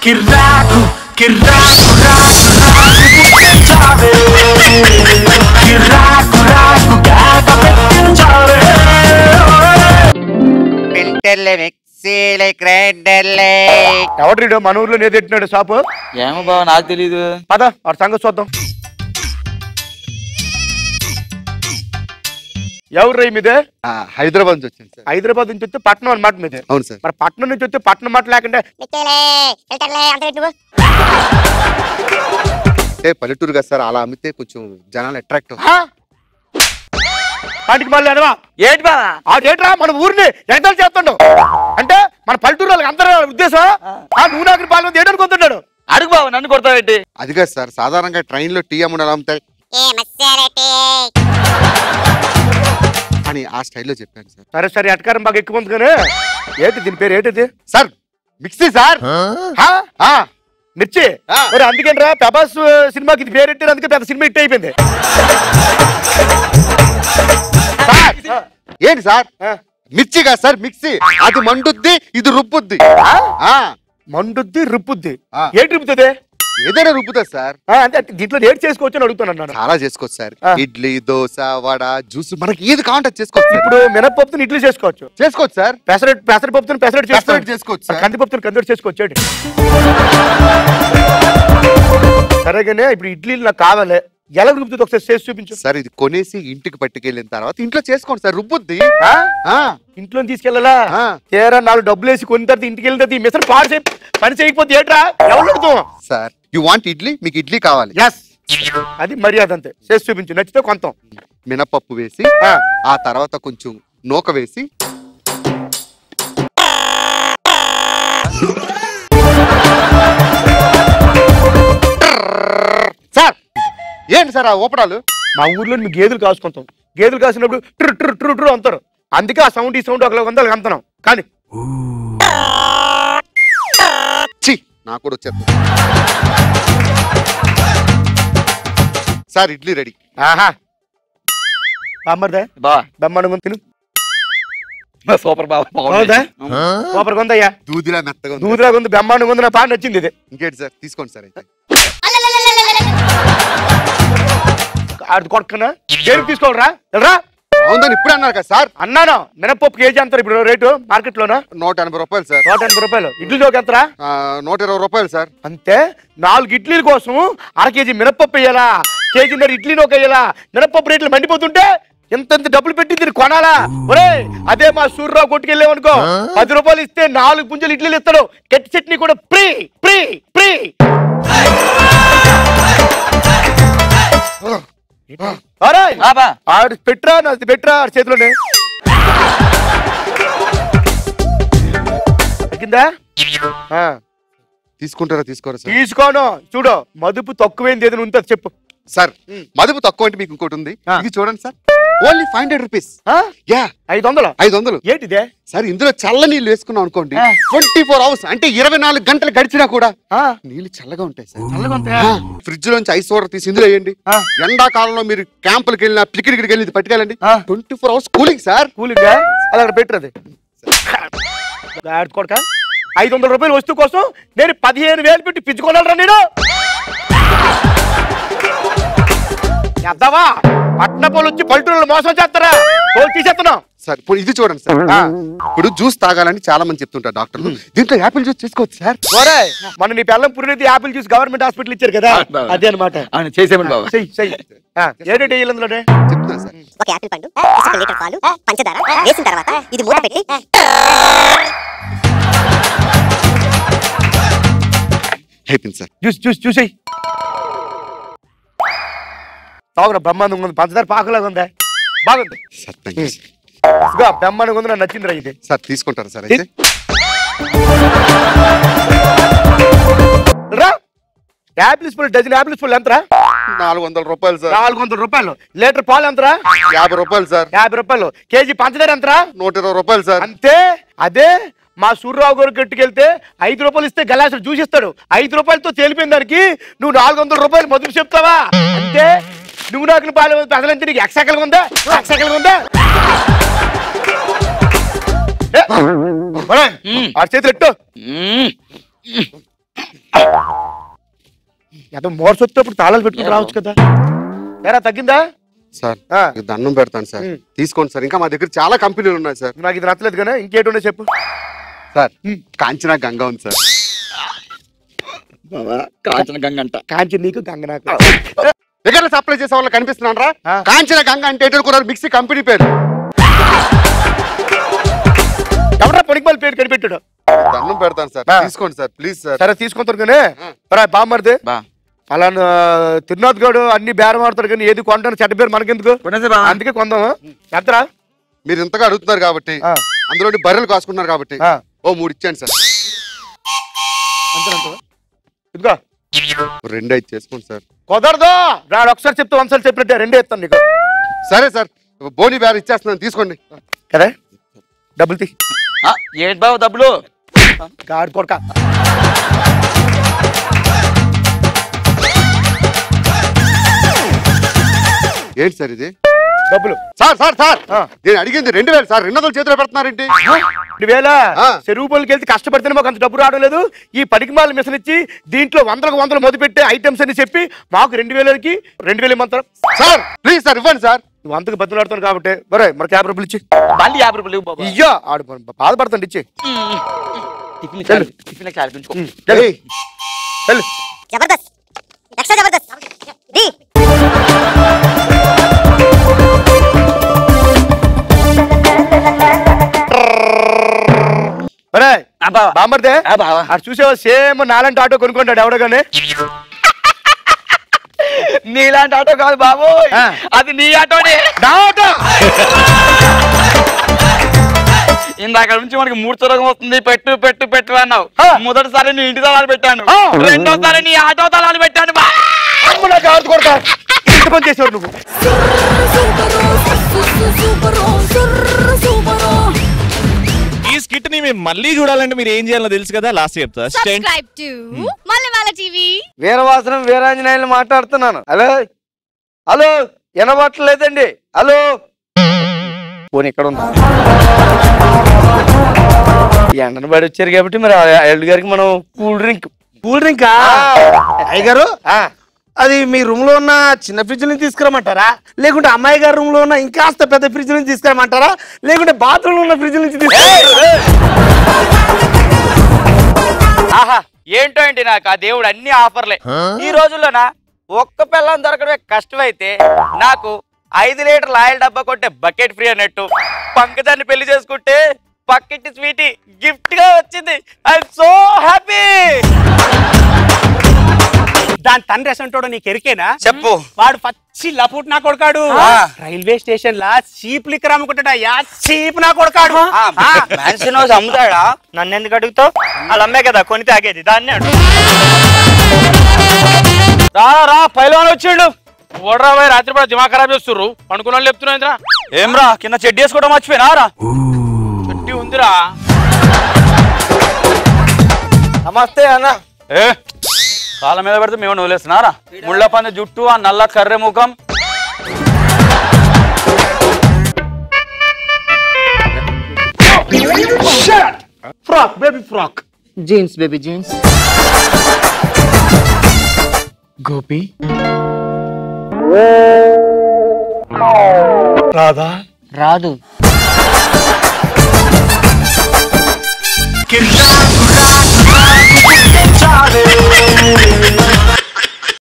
కిర్రాకు కిర్రాకు రాకు కిర్రాకు రాకు గాక పెట్టించావే ఫిల్టర్లే మిక్సీలే గ్రైండర్లే ఎవరు మన ఊర్లో నేదెట్టినాడు షాపు ఏమో బావ నాకు తెలీదు పద వాడి సంగతి చూద్దాం ఎవరు రై మీదే హైదరాబాద్ నుంచి వచ్చింది సార్. హైదరాబాద్ నుంచి వస్తే పట్నం అన్నమాట మీదే అవును సార్. మరి పట్నం నుంచి వస్తే పట్నం మాట లేకుండా అంటే పల్లెటూరు కదా సార్, అలా అమ్మితే కొంచెం జనాలు అట్రాక్ట్ వాటికి మళ్ళీ అనవా ఏంటి బావా ఏంట్రా మన ఊరిని ఎగతాలు చేస్తుండవు అంటే మన పల్లెటూరు వాళ్ళకి అందరూ ఉద్దేశం నువ్వు నాకు పాలు ఏడని కొంటున్నాడు అడుగు బావ నన్ను కొడతావేంటి అది కాదు సార్, సాధారణంగా ట్రైన్ లో టీ అమ్మడం అమ్ముతాయి అని ఆ స్టైల్లో చెప్పాను సార్. సరే సరే అటకారం బాగా ఎక్కువ ఉంది కానీ ఏంటి దీని పేరు ఏంటిది సార్ మిక్సీ సార్. మిర్చి మరి అందుకేంట్రా ప్రభాస్ సినిమాకి ఇది పేరు పెట్టారు, అందుకే పెద్ద సినిమా హిట్ అయిపోయింది. ఏంటి సార్ మిర్చి కాదు సార్ మిక్సీ, అది మండుద్ది ఇది రుబ్బుద్ది. మండుద్ది రుప్పుద్ది ఏంటి రుబ్బుతుంది ఏదైనా రుబ్బుతుంది సార్. అంటే దీంట్లో ఏడ్ చేసుకోవచ్చు అని అడుగుతున్నాను. చాలా చేసుకోవచ్చు సార్, ఇడ్లీ దోశ వడ జ్యూస్ మనకి ఏది కావాలంటే చేసుకోవచ్చు. ఇప్పుడు మినపప్పుతో ఇడ్లీ చేసుకోవచ్చు సార్, పెసరపప్పుతో పెసరట్టు చేసుకోవచ్చు, కందిపప్పుతో కందిపప్పు చేసుకోవచ్చు. సరేగానే ఇప్పుడు ఇడ్లీలు నాకు కావాలి, ఎలా రుబ్బుతుంది ఒకసారి చేసి చూపించు సార్. ఇది కొనేసి ఇంటికి పట్టుకెళ్ళిన తర్వాత ఇంట్లో చేసుకోండి సార్, రుబ్బుద్ది. ఇంట్లో తీసుకెళ్ళాలా తీరా 4 డబ్బులు వేసి కొన్ని తర్వాత ఇంటికి వెళ్ళిన తర్వాత ఈ మిషన్ పాడు పని చేయకపోతే ఏంట్రా ఎవరు అడుగుతాం సార్. యు వాంట్ ఇడ్లీ, మీకు ఇడ్లీ కావాలి. అది మర్యాద అంతే, చేసి చూపించు, నచ్చితే కొంత మినపప్పు వేసి ఆ తర్వాత కొంచెం నూక వేసి సార్. ఏంటి సార్ ఆ ఊపడాలు? మా ఊర్లో మీకు గేదెలు కాసుకుంటాం, గేదెలు కాసినప్పుడు ట్రు ట్రు ట్రు ట్రు అంటారు, అందుకే ఆ సౌండ్ ఈ సౌండ్ ఒకలా వందలు అంటున్నాం. కానీ నాకు కూడా వచ్చేది సార్. ఇడ్లీ రెడీ. బామ్మర్దే బా బెమ్మను తిను. సూపర్ బావ సూపర్ ఉందయ్యా, దూదిలా మెత్తగా దూదిలా ఉంది, బెమ్మాండంగా ఉంది, నా బాగా నచ్చింది ఇది. ఇంకేంటి సార్ తీసుకోండి సార్. అయితే అది కొడుకున్నా దేనికి తీసుకోవాలరా వెళ్ళరా. అవుందని ఇప్పుడే అన్నారు కదా సార్. అన్నాను మినపప్పు కేజీ అంటారు ఇప్పుడు రేటు మార్కెట్ లోనా? 180 రూపాయలు సార్. 180 రూపాయలు. ఇడ్లీ జోకి ఎంతరా? 120 రూపాయలు సార్. అంతే. 4 ఇడ్లీల కోసం అర కేజీ మినపప్పు వేయాలా, కేజీన్నర ఇడ్లీ నోక వేయాలా? మినపప్పు రేట్లు మండిపోతుంటే ఎంత డబ్బులు పెట్టి దీన్ని కొనాలా? ఒరే అదే మా సూర్యరావు కొట్టుకెళ్ళామనుకో 10 రూపాయలు ఇస్తే 4 పుంజలు ఇడ్లీలు ఇస్తాడు, గట్టి చట్నీ కూడా ఫ్రీ ఫ్రీ ఫ్రీ. పెట్టరా నాది పెట్టరా చేతిలోనే తగ్గిందా? తీసుకుంటారా తీసుకోరా సార్? తీసుకోను. చూడు మదుపు తక్కువైంది ఏదైనా ఉంటుంది చెప్పు సార్. మదుపు తక్కువ అంటే మీకు ఇంకోటి ఉంది, ఇది చూడండి సార్. Only 500 rupees. 500 ఏంటిదే సార్? ఇందులో చల్ల నీళ్ళు వేసుకున్నాం అనుకోండి 24 అవర్స్ అంటే 24 గంటలు గడిచినా కూడా నీళ్ళు చల్లగా ఉంటాయి సార్. ఫ్రిడ్జ్ లోంచి ఐస్ వాటర్ తీసి ఇందులో వేయండి. ఎండాకాలంలో మీరు క్యాంపులకు వెళ్ళినా పిక్నిక్ వెళ్ళి పట్టుకెళ్ళండి, 24 అవర్స్ కూలింగ్ సార్. కూలింగ్ అలా పెట్టరు. కొడక 500 రూపాయలు వస్తువు కోసం నేను 15,000 పెట్టి పిచ్చుకోగలరా నేను? అద్దావా పట్నపోలు వచ్చి పల్లెటూరులో మోసం చేస్తారా? తీసేస్తున్నాం సార్. ఇప్పుడు ఇది చూడండి సార్, ఇప్పుడు జ్యూస్ తాగాలని చాలా మంది చెప్తుంటారు డాక్టర్లు, దీంట్లో యాపిల్ జ్యూస్ చేసుకోవచ్చు సార్. మన నీ పిల్లం పురినైతే యాపిల్ జ్యూస్ గవర్నమెంట్ హాస్పిటల్ ఇచ్చారు కదా, అదే అనమాట. చేసేమని బాబా ఏడేటి వేయాలందులోనే చెప్తున్నా సార్. ఒక యాపిల్ పండు, 1 లీటర్ పాలు, పంచదార వేసిన తర్వాత ఇది మూత పెట్టి అయిపోయింది సార్. జ్యూస్ జ్యూస్ చూసేయి. తాగురా బ్రహ్మాండంగా ఉంది, పంచదార పాకులాగా ఉందా? బాగుంది సార్. Thank you sir. బ్రహ్మాండంగా ఉంది, నాకు నచ్చింది రా ఇది. సార్ తీసుకుంటారా సార్? అయితే యాపిల్స్ పళ్ళు డజన్ యాపిల్స్ పళ్ళు ఎంతరా? 400 రూపాయలు సార్. 400 రూపాయలు. లీటర్ పాలు ఎంతరా? 50 రూపాయలు సార్. 50 రూపాయలు. కేజీ పంచదార ఎంతరా? 120 రూపాయలు సార్. అంతే. అదే మా సూర్యరావు గారు కట్టుకెళ్తే 5 రూపాయలు ఇస్తే గలాసులు జ్యూస్ ఇస్తాడు, 5 రూపాయలతో తేలిపోయిన దానికి నువ్వు 400 రూపాయలు మదుపు చెప్తావా? అంతే. నువ్వు నాకు పాలు అసలంటే నీకు ఎక్సకలుగా ఉందా? ఎక్సకలుగా ఉందా? ఆ చేతులు ఎట్టు. ఏదో మోర్స్ వచ్చేటప్పుడు తాళాలు పెట్టుకుని రావచ్చు కదా. ఏరా తగ్గిందా సార్? దండం పెడతాను సార్, తీసుకోండి సార్. ఇంకా మా దగ్గర చాలా కంపెనీలు ఉన్నాయి సార్. నాకు ఇది నచ్చలేదు కానీ ఇంకేటి ఉండే చెప్పు సార్. కాంచనా గంగా ఉంది సార్. కాంచన గంగ అంట. కాంచి నీకు గంగ నాకు. దగ్గర సప్లై చేసే వాళ్ళు కనిపిస్తున్నాను రా. కాంచనా గంగా అంటే కూడా మిక్సీ కంపెనీ పేరు. ఎవరా పొడికి పేరు కనిపెట్టాడు? దండం పెడతాను సార్, తీసుకోండి సార్ ప్లీజ్ సార్. సరే తీసుకుంటారు కానీ బామ్మర్ది అలా తిరునాథ్ గడు అన్ని బేరం ఆడతాడు కానీ ఏది కొంటాను చెడ్డ పేరు మనకెందుకు, అందుకే కొందాము. ఎంతరా? మీరు ఇంతగా అడుగుతున్నారు కాబట్టి, అందులో బర్రెలు కాసుకుంటున్నారు కాబట్టి ఓ 3 ఇచ్చాను సార్. ఇదిగో 2 అయితే చేసుకోండి సార్. కుదరదు, రాడు ఒకసారి చెప్తే 1 సార్లు చెప్పినట్టే 2 ఇస్తాను నీకు. సరే సార్, బోని బేర ఇచ్చేస్తున్నాను తీసుకోండి. కదా డబ్బులు తీ. ఏంటి బాబు డబ్బులు? గాడి కొడక. ఏంటి సార్ ఇది? డబ్బులు సార్ సార్ సార్ నేను అడిగింది 2000 సార్. 200 చేతిలో పెడుతున్నారేంటి? 2000 చెరువు పొలికి వెళ్తే కష్టపడితేనే మాకు అంత డబ్బు రావడం లేదు. ఈ పనికిమాల మిషన్ ఇచ్చి దీంట్లో 100 మొదలు పెట్టే ఐటమ్స్ అని చెప్పి మాకు 2000కి 2000 ఇమ్మంటారు సార్. ప్లీజ్ సార్ ఇవ్వండి సార్. నువ్వు అంతకు బతులాడుతాను కాబట్టి బరే మనకి 50 రూపాయలు ఇచ్చి. మళ్ళీ 50 రూపాయలు బాబు. ఇయ్యో ఆడు బాధపడతాండి ఇచ్చి. జబర్దస్త్ ఎక్స్ట్రా జబర్దస్త్ డి. బామ్మర్దే అటు చూసేవా సేమ్ నాలాంటి ఆటో కొనుక్కుంటాడు ఎవడో కానీ. నీలాంటి ఆటో కాదు బాబు, అది నీ ఆటోనే. నా ఆటో. ఇందాక నుంచి మనకి 3 రోగం వస్తుంది, పెట్టు పెట్టు పెట్టు అన్నావు. మొదటిసారి నీ ఇంటి తలాలు పెట్టాను, రెండోసారి నీ ఆటో తలాలు పెట్టాను. నాకు ఆడుతు కొడతా ఇంత పని చేసేవాడు నువ్వు. ఈ స్కిట్ ని మేము మళ్ళీ చూడాలంటే మీరు ఏం చేయాలో తెలుసు కదా, లాస్ట్ చెప్తా. Subscribe to Mallemala TV. వీరవాసనం వీరాంజనేయులు మాట్లాడుతున్నాను. Hello hello వినబట్టలేదండి. హలో పోనీ ఇక్కడ ఉందా? ఎండను బడి వచ్చారు కాబట్టి మరి అల్లుడు గారికి మనం కూల్ డ్రింక్ అయ్యగారు అది మీ రూమ్ లో ఉన్న చిన్న ఫ్రిడ్జ్ ని తీసుకురమ్మంటారా, లేకుంటే అమ్మాయి గారి రూమ్ లో ఉన్న ఇంకాస్త పెద్ద ఫ్రిడ్జ్ నుంచి తీసుకురమ్మంటారా, లేకుంటే బాత్రూమ్ లో ఉన్న ఫ్రిడ్జ్ నుంచి ఆహా ఏంటో ఏంటి నాకు ఆ దేవుడు అన్ని ఆఫర్లే. ఈ రోజుల్లోనా ఒక్క పిల్లని దొరకడమే కష్టమైతే నాకు 5 లీటర్ల ఆయిల్ డబ్బా కొట్టే బకెట్ ఫ్రీ అన్నట్టు పంకజాన్ని పెళ్లి చేసుకుంటే పక్కింటి స్వీటీ గిఫ్ట్ గా వచ్చింది. I'm so happy. దాని తండ్రి ఎసంటోడు నీకు ఎరికేనా? చెప్పు. వాడు పచ్చి లపుట్ నా కొడుకాడు. రైల్వే స్టేషన్ లా చీప్ లిక్కర్ అమ్ముకుంటాడా? చీప్ నా కొడుకాడు. అమ్ముతాడా? నన్ను ఎందుకు అడుగుతావు? వాళ్ళు అమ్మే కదా కొని తాగేది, దాన్ని అడుగు. రా పైలవాన్ వచ్చిండు. ఓడరా పోయి రాత్రి కూడా దిమా ఖరాబ్ చేస్తుర్రు. అనుకున్న వాళ్ళు చెప్తున్నా ఏమ్రా కింద చెడ్డీ వేసుకోవడం మర్చిపోయినా రా. చెడ్డీ ఉందిరా. నమస్తే అన్న. కాళ్ళ మీద పెడితే మేము వదిలేస్తున్నారా? ముళ్ళ పంది జుట్టు, ఆ నల్ల కర్రె ముఖం. Frock baby frock. Jeans baby jeans. Gopi Radha రాదు. కిర్రాకు రాకు రాకు